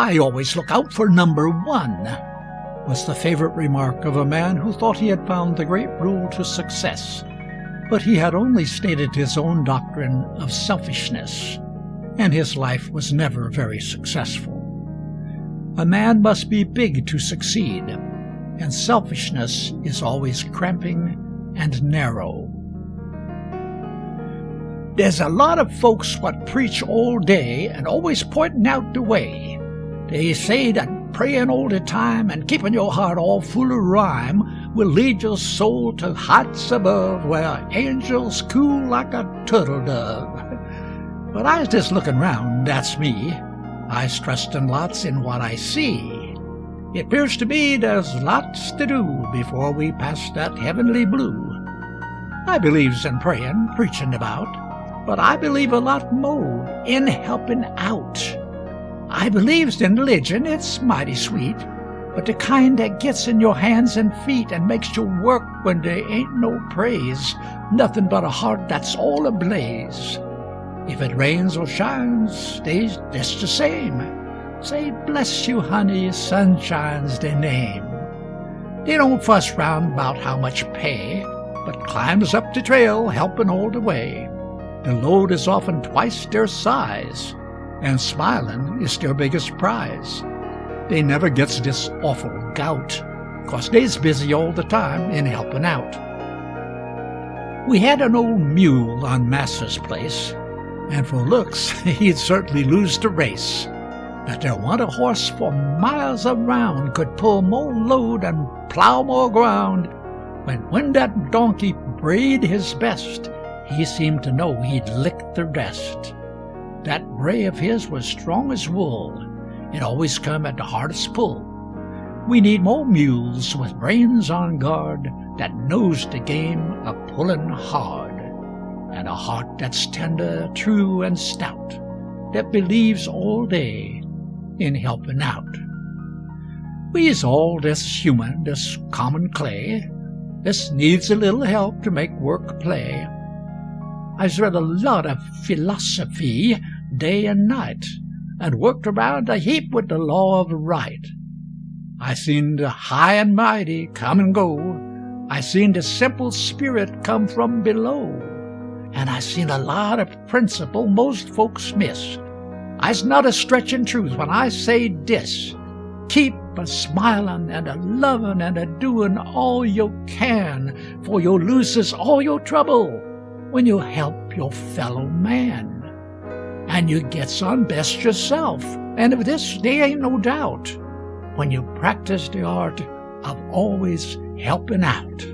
"I always look out for number one," was the favorite remark of a man who thought he had found the great rule to success. But he had only stated his own doctrine of selfishness, and his life was never very successful. A man must be big to succeed, and selfishness is always cramping and narrow. There's a lot of folks what preach all day and always pointing out the way. They say that praying all the time and keeping your heart all full of rhyme will lead your soul to heights above where angels coo like a turtle dove. But I was just looking round, that's me. I's trusting lots in what I see. It appears to me there's lots to do before we pass that heavenly blue. I believes in praying, preaching about, but I believe a lot more in helping out. I believes in religion, it's mighty sweet, but the kind that gets in your hands and feet and makes you work when there ain't no praise, nothing but a heart that's all ablaze. If it rains or shines, stays just the same. Say, bless you, honey, sunshine's the name. They don't fuss round about how much pay, but climbs up the trail, helping all the way. The load is often twice their size, and smilin' is their biggest prize. They never gets this awful gout, 'cause they's busy all the time in helping out. We had an old mule on Massa's place, and for looks he'd certainly lose the race. But there wa'n't a horse for miles around could pull more load and plow more ground. When that donkey brayed his best, he seemed to know he'd lick the rest. That bray of his was strong as wool. It always come at the hardest pull. We need more mules with brains on guard that knows the game of pullin' hard, and a heart that's tender, true, and stout, that believes all day in helping out. We's all this human, this common clay. This needs a little help to make work play. I's read a lot of philosophy day and night, and worked around a heap with the law of right. I seen the high and mighty come and go. I seen the simple spirit come from below. And I seen a lot of principle most folks miss. I's not a stretching truth when I say this: keep a-smilin' and a-lovin' and a-doin' all you can, for you loses all your trouble when you help your fellow man. And you gets on best yourself, and of this there ain't no doubt, when you practice the art of always helping out.